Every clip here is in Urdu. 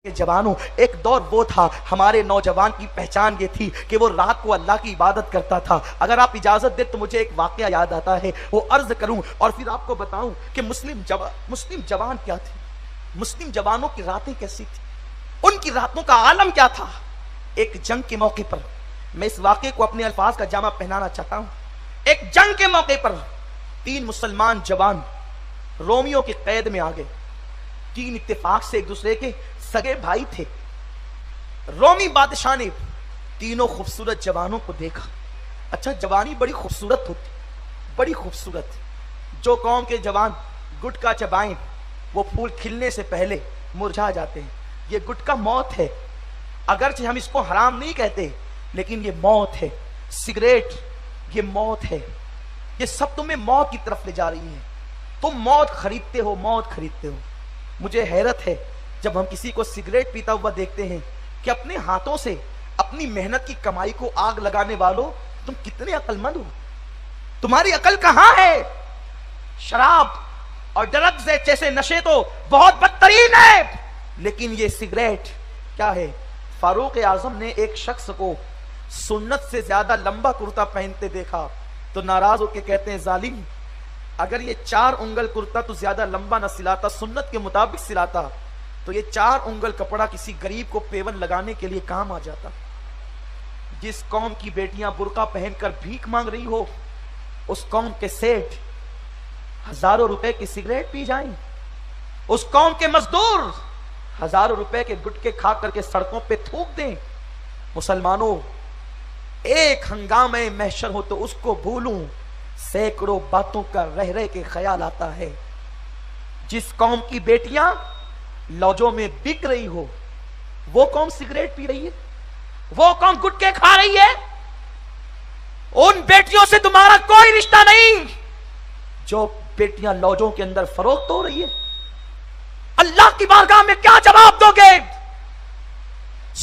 کہ جوانوں، ایک دور وہ تھا، ہمارے نوجوان کی پہچان یہ تھی کہ وہ رات کو اللہ کی عبادت کرتا تھا۔ اگر آپ اجازت دیں تو مجھے ایک واقعہ یاد آتا ہے، وہ عرض کروں اور پھر آپ کو بتاؤں کہ مسلم جوان کیا تھے، مسلم جوانوں کی راتیں کیسی تھی، ان کی راتوں کا عالم کیا تھا۔ ایک جنگ کے موقع پر، میں اس واقعے کو اپنے الفاظ کا جامع پہنانا چاہتا ہوں، ایک جنگ کے موقع پر 3 مسلمان جوان رومیوں کی قید میں آ گئے۔ 3 اتفاق سے ایک دوسرے کے سگے بھائی تھے۔ رومی بادشاہ نے تینوں خوبصورت جوانوں کو دیکھا۔ اچھا، جوانی بڑی خوبصورت ہوتی، بڑی خوبصورت۔ جو قوم کے جوان گٹکا چبائیں وہ پھول کھلنے سے پہلے مرجھا جاتے ہیں، یہ گٹکا موت ہے۔ اگرچہ ہم اس کو حرام نہیں کہتے لیکن یہ موت ہے۔ سگریٹ یہ موت ہے، یہ سب تمہیں موت کی طرف لے جا رہی ہے۔ تم موت خریدتے ہو، موت خریدتے ہو۔ مجھے حیرت ہے جب ہم کسی کو سگریٹ پیتا ہوا دیکھتے ہیں کہ اپنے ہاتھوں سے اپنی محنت کی کمائی کو آگ لگانے والوں، تم کتنے عقل مند ہو، تمہاری عقل کہاں ہے؟ شراب اور ڈرگز جیسے نشے تو بہت بدترین ہے، لیکن یہ سگریٹ کیا ہے؟ فاروق اعظم نے ایک شخص کو سنت سے زیادہ لمبا کرتا پہنتے دیکھا تو ناراض ہو کے کہتے ہیں، ظالم، اگر یہ 4 انگل کرتا تو زیادہ لمبا نہ سلاتا، سنت کے مطابق سلاتا تو یہ 4 انگل کپڑا کسی غریب کو پیون لگانے کے لیے کام آ جاتا۔ جس قوم کی بیٹیاں برقع پہن کر بھیک مانگ رہی ہو، اس قوم کے سیٹھ ہزاروں روپے کی سگریٹ پی جائیں، اس قوم کے مزدور ہزاروں روپے کے گٹکے کھا کر کے سڑکوں پہ تھوک دیں۔ مسلمانوں، ایک ہنگامے محشر ہو تو اس کو بھولوں، سینکڑوں باتوں کا رہ رہ کے خیال آتا ہے۔ جس قوم کی بیٹیاں لوجوں میں بک رہی ہو، وہ قوم سگریٹ پی رہی ہے، وہ قوم گٹکے کھا رہی ہے، ان بیٹیوں سے تمہارا کوئی رشتہ نہیں جو بیٹیاں لوجوں کے اندر فروخت ہو رہی ہے۔ اللہ کی بارگاہ میں کیا جواب دو گے؟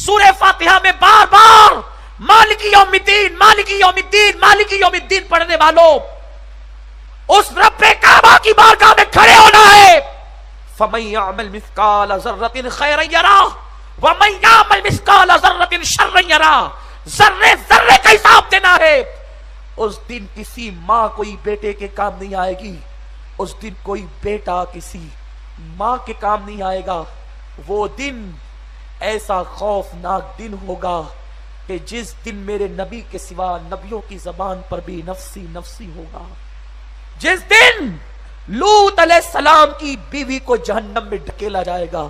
سورہ فاتحہ میں بار بار مالکی یوم الدین، مالکی یوم الدین، مالکی یوم الدین پڑھنے والوں، اس رب کعبہ کی بارگاہ میں کھڑے ہونا ہے۔ فَمَن يَعْمَلْ مِثْقَالَ ذَرَّةٍ خَيْرًا يَرَهُ وَمَن يَعْمَلْ مِثْقَالَ ذَرَّةٍ شَرًّا يَرَهُ۔ ذرے ذرے کا حساب دینا ہے۔ اس دن کسی ماں کوئی بیٹے کے کام نہیں آئے گی، اس دن کوئی بیٹا کسی ماں کے کام نہیں آئے گا۔ وہ دن ایسا خوفناک دن ہوگا کہ جس دن میرے نبی کے سوا نبیوں کی زبان پر بھی نفسی نفسی ہوگا۔ جس دن لوط علیہ السلام کی بیوی کو جہنم میں ڈھکیلا جائے گا،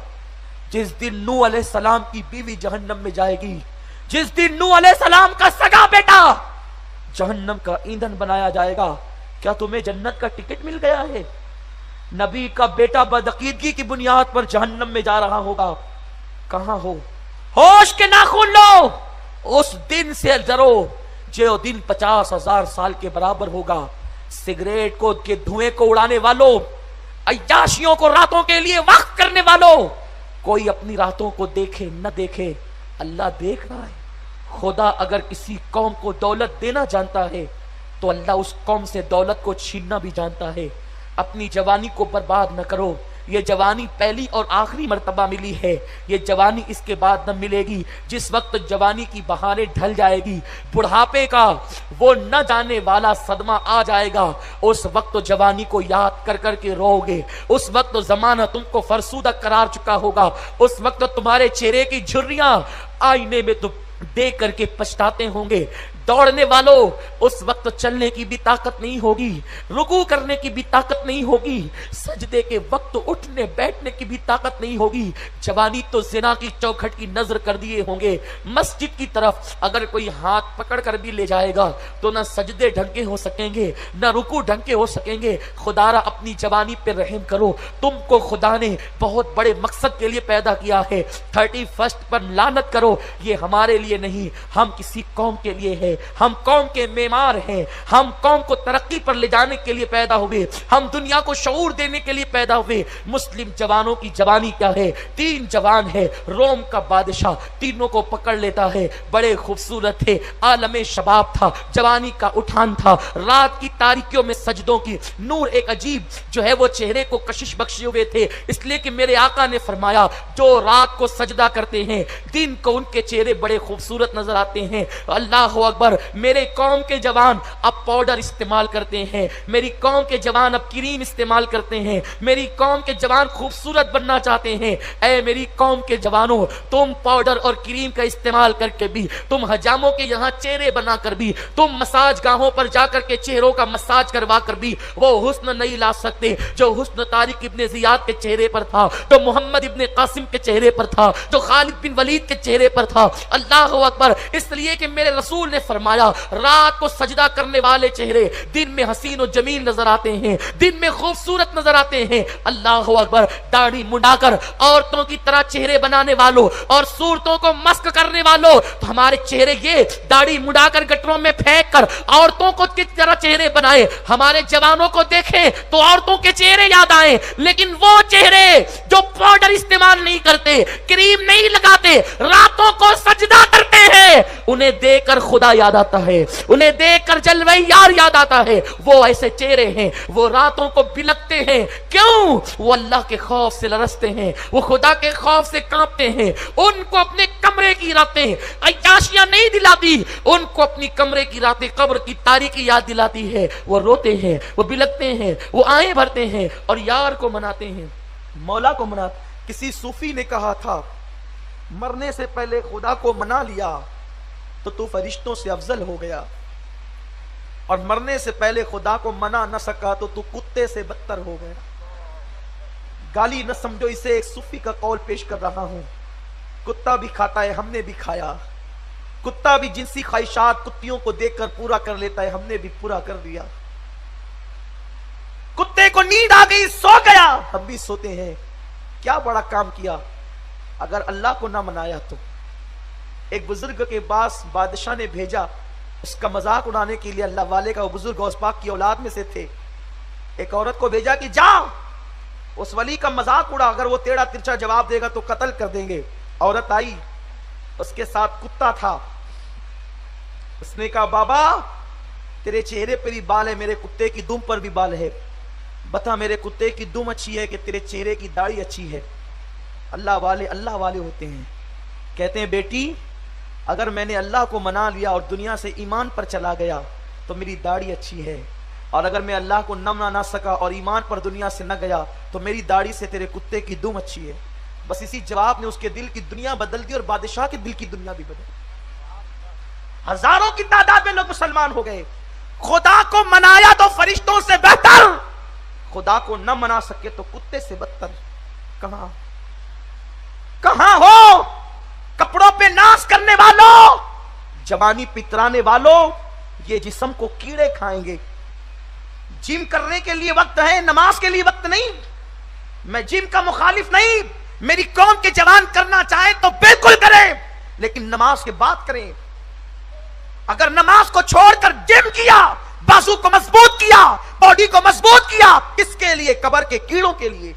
جس دن نوح علیہ السلام کی بیوی جہنم میں جائے گی، جس دن نوح علیہ السلام کا سگا بیٹا جہنم کا ایندھن بنایا جائے گا، کیا تمہیں جنت کا ٹکٹ مل گیا ہے؟ نبی کا بیٹا بدعقیدگی کی بنیاد پر جہنم میں جا رہا ہوگا، کہاں ہو؟ ہوش کے ناخن لو، اس دن سے ڈرو جو دن 50,000 سال کے برابر ہوگا۔ سگریٹ کو کے دھوئیں کو اڑانے والوں، عیاشیوں کو راتوں کے لیے وقت کرنے والوں، کوئی اپنی راتوں کو دیکھے نہ دیکھے، اللہ دیکھ رہا ہے۔ خدا اگر کسی قوم کو دولت دینا جانتا ہے تو اللہ اس قوم سے دولت کو چھیننا بھی جانتا ہے۔ اپنی جوانی کو برباد نہ کرو، یہ جوانی پہلی اور آخری مرتبہ ملی ہے، یہ جوانی اس کے بعد نہ ملے گی۔ جس وقت جوانی کی بہاریں ڈھل جائے گی، بڑھاپے کا وہ نہ جانے والا صدمہ آ جائے گا، اس وقت جوانی کو یاد کر کر کے رو گے، اس وقت زمانہ تم کو فرسودہ قرار چکا ہوگا، اس وقت تمہارے چہرے کی جھریاں آئینے میں تم دیکھ کر کے پچھتاتے ہوں گے۔ دوڑنے والوں، اس وقت چلنے کی بھی طاقت نہیں ہوگی، رکوع کرنے کی بھی طاقت نہیں ہوگی، سجدے کے وقت اٹھنے بیٹھنے کی بھی طاقت نہیں ہوگی۔ جوانی تو زنا کی چوکھٹ کی نظر کر دیے ہوں گے۔ مسجد کی طرف اگر کوئی ہاتھ پکڑ کر بھی لے جائے گا تو نہ سجدے ڈھنگ کے ہو سکیں گے، نہ رکوع ڈھنگ کے ہو سکیں گے۔ خدا را اپنی جوانی پہ رحم کرو، تم کو خدا نے بہت بڑے مقصد کے لیے پیدا کیا ہے۔ 31 پر لعنت کرو، یہ ہمارے لیے نہیں، ہم کسی قوم کے لیے ہے۔ ہم قوم کے معمار ہیں، ہم قوم کو ترقی پر لے جانے کے لیے پیدا ہوئے، ہم دنیا کو شعور دینے کے لیے پیدا ہوئے۔ مسلم جوانوں کی جوانی کیا ہے؟ 3 جوان ہے، روم کا بادشاہ تینوں کو پکڑ لیتا ہے، بڑے خوبصورت تھے، عالم شباب تھا، جوانی کا اٹھان تھا، رات کی تاریکیوں میں سجدوں کی نور ایک عجیب جو ہے وہ چہرے کو کشش بخشے ہوئے تھے، اس لیے کہ میرے آقا نے فرمایا جو رات کو سجدہ کرتے ہیں دن کو ان کے چہرے بڑے خوبصورت نظر آتے ہیں۔ اللہ اکبر، میرے قوم کے جوان اب پاؤڈر استعمال کرتے ہیں، میری قوم کے جوان اب کریم استعمال کرتے ہیں، میری قوم کے جوان خوبصورت بننا چاہتے ہیں۔ اے میری قوم کے جوانوں، تم پاؤڈر اور کریم کا استعمال کر کے بھی، تم حجاموں کے یہاں چہرے بنا کر بھی، تم مساج گاہوں پر جا کر کے چہروں کا مساج کروا کر بھی وہ حسن نہیں لا سکتے جو حسن طارق ابن زیاد کے چہرے پر تھا، جو محمد ابن قاسم کے چہرے پر تھا، جو خالد بن ولید کے چہرے پر تھا۔ اللہ اکبر، اس لیے کہ میرے رسول نے فرمایا رات کو سجدہ کرنے والے چہرے دن میں حسین و جمیل نظر آتے ہیں، دن میں خوبصورت نظر آتے ہیں۔ اللہ اکبر، داڑھی منڈا کر عورتوں کی طرح چہرے بنانے والوں اور صورتوں کو مسک کرنے والوں، تو ہمارے چہرے یہ داڑھی منڈا کر گٹروں میں پھینک کر عورتوں کو کس طرح چہرے بنائے، ہمارے جوانوں کو دیکھیں تو عورتوں کے چہرے یاد آئیں، لیکن وہ چہرے جو پاؤڈر استعمال نہیں کرتے، کریم نہیں لگاتے، راتوں کو سجدہ کرتے ہیں، انہیں دیکھ کر خدا یاد آتا ہے، انہیں دیکھ کر جلوہ یار یاد آتا ہے۔ وہ ایسے چہرے ہیں، وہ راتوں کو بلکتے ہیں، کیوں؟ وہ اللہ کے خوف سے لرزتے ہیں، وہ خدا کے خوف سے کانپتے ہیں۔ ان کو اپنے کمرے کی راتیں عیاشیاں نہیں دلاتی، ان کو اپنی کمرے کی راتیں قبر کی تاریکی یاد دلاتی ہے۔ وہ روتے ہیں، وہ بلکتے ہیں، وہ آہیں بھرتے ہیں اور یار کو مناتے ہیں، مولا کو مناتے۔ کسی صوفی نے کہا تھا مرنے سے پہلے خدا کو منا لیا تو فرشتوں سے افضل ہو گیا، اور مرنے سے پہلے خدا کو منا نہ سکا تو کتے سے بدتر ہو گیا۔ گالی نہ سمجھو اسے، ایک صوفی کا قول پیش کر رہا ہوں۔ کتا بھی کھاتا ہے، ہم نے بھی کھایا، کتا بھی جنسی خواہشات کتیوں کو دیکھ کر پورا کر لیتا ہے، ہم نے بھی پورا کر دیا۔ کتے کو نیند آ گئی، سو گیا، ہم بھی سوتے ہیں۔ کیا بڑا کام کیا اگر اللہ کو نہ منایا تو۔ ایک بزرگ کے پاس بادشاہ نے بھیجا اس کا مذاق اڑانے کے لیے، اللہ والے کا وہ بزرگ غوث پاک کی اولاد میں سے تھے۔ ایک عورت کو بھیجا کہ جا اس ولی کا مذاق اڑا، اگر وہ ٹیڑھا ترچھا جواب دے گا تو قتل کر دیں گے۔ عورت آئی، اس کے ساتھ کتا تھا، اس نے کہا بابا تیرے چہرے پر بھی بال ہے، میرے کتے کی دم پر بھی بال ہے، بتا میرے کتے کی دم اچھی ہے کہ تیرے چہرے کی داڑھی اچھی ہے؟ اللہ والے ہوتے ہیں، کہتے ہیں بیٹی اگر میں نے اللہ کو منا لیا اور دنیا سے ایمان پر چلا گیا تو میری داڑھی اچھی ہے، اور اگر میں اللہ کو نہ منا سکا اور ایمان پر دنیا سے نہ گیا تو میری داڑھی سے تیرے کتے کی دم اچھی ہے۔ بس اسی جواب نے اس کے دل کی دنیا بدل دی اور بادشاہ کے دل کی دنیا بھی بدل دی۔ ہزاروں کی تعداد میں لوگ مسلمان ہو گئے۔ خدا کو منایا تو فرشتوں سے بہتر، خدا کو نہ منا سکے تو کتے سے بدتر۔ کہاں ہو کپڑوں پہ ناز کرنے والوں، جوانی پترانے والوں، یہ جسم کو کیڑے کھائیں گے۔ جم کرنے کے لیے وقت ہے، نماز کے لیے وقت نہیں۔ میں جم کا مخالف نہیں، میری قوم کے جوان کرنا چاہیں تو بالکل کریں، لیکن نماز کے بعد کریں۔ اگر نماز کو چھوڑ کر جم کیا، بازو کو مضبوط کیا، باڈی کو مضبوط کیا، کس کے لیے؟ قبر کے کیڑوں کے لیے،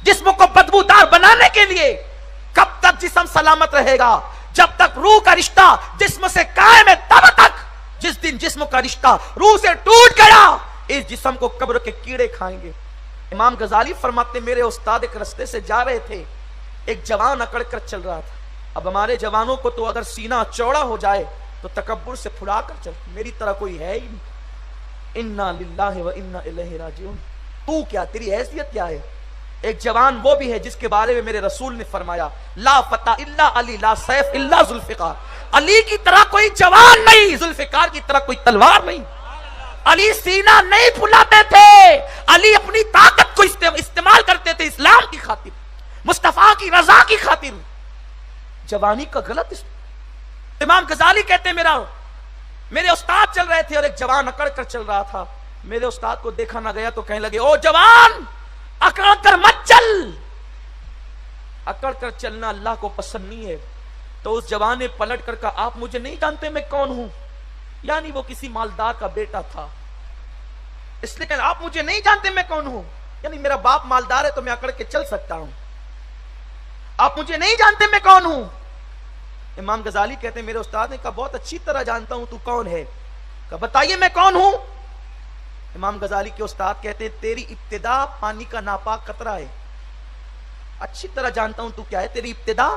جسم کو بدبودار بنانے کے لیے۔ کب تک جسم سلامت رہے گا؟ جب تک روح کا رشتہ جسم سے قائم ہے تب تک۔ جس دن جسم کا رشتہ روح سے ٹوٹ گیا، اس جسم کو قبر کے کیڑے کھائیں گے۔ امام غزالی فرماتے میرے استاد ایک رستے سے جا رہے تھے، ایک جوان اکڑ کر چل رہا تھا۔ اب ہمارے جوانوں کو تو اگر سینہ چوڑا ہو جائے تو تکبر سے پھلا کر چل، میری طرح کوئی ہے ہی نہیں۔ انا للہ و انا الیہ راجعون۔ تو کیا، تیری حیثیت کیا ہے؟ ایک جوان وہ بھی ہے جس کے بارے میں میرے رسول نے فرمایا لا فتح الا علی لا سیف الا ذوالفقار۔ علی کی طرح کوئی جوان نہیں، ذوالفقار کی طرح کوئی تلوار نہیں۔ علی سینہ نہیں پھلاتے تھے، علی اپنی طاقت کو استعمال کرتے تھے اسلام کی خاطر، مصطفیٰ کی رضا کی خاطر۔ جوانی کا غلط امام غزالی کہتے ہیں میرے استاد چل رہے تھے اور ایک جوان اکڑ کر چل رہا تھا۔ میرے استاد کو دیکھا نہ گیا تو کہنے لگے او جوان اکڑ کر مت چل، اکڑ کر چلنا اللہ کو پسند نہیں ہے۔ تو اس جوان نے پلٹ کر کہا آپ مجھے نہیں جانتے میں کون ہوں؟ یعنی وہ کسی مالدار کا بیٹا تھا، اس لیے کہ آپ مجھے نہیں جانتے میں کون ہوں، یعنی میرا باپ مالدار ہے تو میں اکڑ کے چل سکتا ہوں، آپ مجھے نہیں جانتے میں کون ہوں۔ امام غزالی کہتے ہیں میرے استاد نے کہا بہت اچھی طرح جانتا ہوں تو کون ہے، کہا بتائیے میں کون ہوں۔ امام غزالی کے استاد کہتے ہیں تیری ابتدا پانی کا ناپاک قطرہ ہے، اچھی طرح جانتا ہوں تو کیا ہے، تیری ابتدا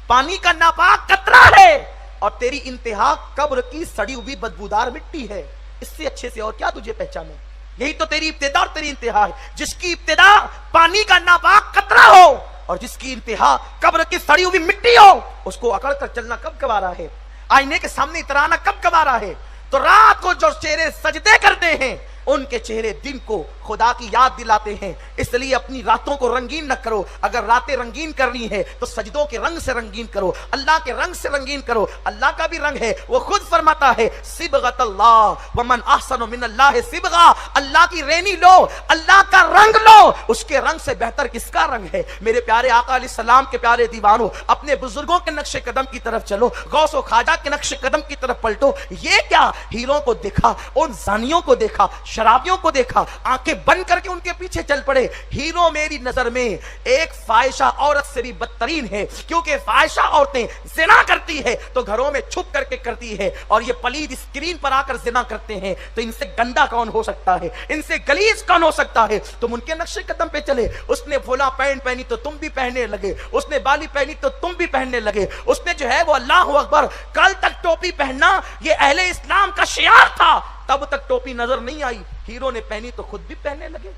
پانی کا ناپاک قطرہ ہے، اور تیری انتہا قبر کی سڑی ہوئی بدبودار مٹی ہے، اس سے اچھے سے اور کیا تجھے پہچانے، یہی تو تیری ابتدا اور تیری انتہا ہے۔ جس کی ابتدا پانی کا ناپاک قطرہ ہو اور جس کی انتہا قبر کی سڑی ہوئی مٹی ہو، اس کو اکڑ کر چلنا کب گوارا ہے، آئینے کے سامنے اترانا کب گوارا ہے۔ تو رات کو جو چہرے سجدے کرتے ہیں ان کے چہرے دن کو خدا کی یاد دلاتے ہیں، اس لیے اپنی راتوں کو رنگین نہ کرو، اگر راتیں رنگین کرنی ہے تو سجدوں کے رنگ سے رنگین کرو، اللہ کے رنگ سے رنگین کرو، اللہ کا بھی رنگ ہے، وہ خود فرماتا ہے صبغۃ اللہ ومن احسن من اللہ صبغہ، اللہ کی رینی لو، اللہ کا رنگ لو، اس کے رنگ سے بہتر کس کا رنگ ہے۔ میرے پیارے آقا علیہ السلام کے پیارے دیوانوں، اپنے بزرگوں کے نقش قدم کی طرف چلو، غوث و خواجہ کے نقش قدم کی طرف پلٹو۔ یہ کیا ہیروں کو دیکھا، ان زانیوں کو دیکھا، شرابیوں کو دیکھا، آنکھیں بند کر کے ان کے پیچھے چل پڑے۔ ہیرو میری نظر میں ایک فاحشہ عورت سے بھی بدترین ہے، کیونکہ فاحشہ عورتیں زنا کرتی ہے تو گھروں میں چھپ کر کے کرتی ہے، اور یہ پلید اسکرین پر آ کر زنا کرتے ہیں، تو ان سے گندا کون ہو سکتا ہے، ان سے گلیز کون ہو سکتا ہے۔ تم ان کے نقش قدم پہ چلے، اس نے فلاں پینٹ پہنی تو تم بھی پہننے لگے، اس نے بالی پہنی تو تم بھی پہننے لگے، اس نے جو ہے وہ اللہ اکبر کل تک ٹوپی پہننا یہ اہل اسلام کا شعار تھا، تب تک ٹوپی نظر نہیں آئی، ہیرو نے پہنی تو خود بھی پہننے لگے۔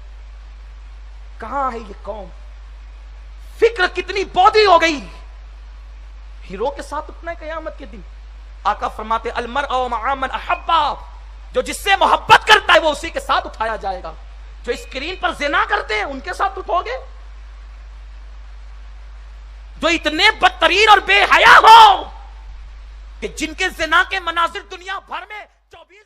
کہاں ہے یہ قوم، فکر کتنی بودھی ہو گئی، ہیرو کے ساتھ اٹھنا ہے قیامت کے دن۔ آقا فرماتے المرء مع من احبا، جو جس سے محبت کرتا ہے وہ اسی کے ساتھ اٹھایا جائے گا۔ جو اسکرین پر زنا کرتے ہیں ان کے ساتھ اٹھو گے، جو اتنے بدترین اور بے حیا ہو کہ جن کے زنا کے مناظر دنیا بھر میں 24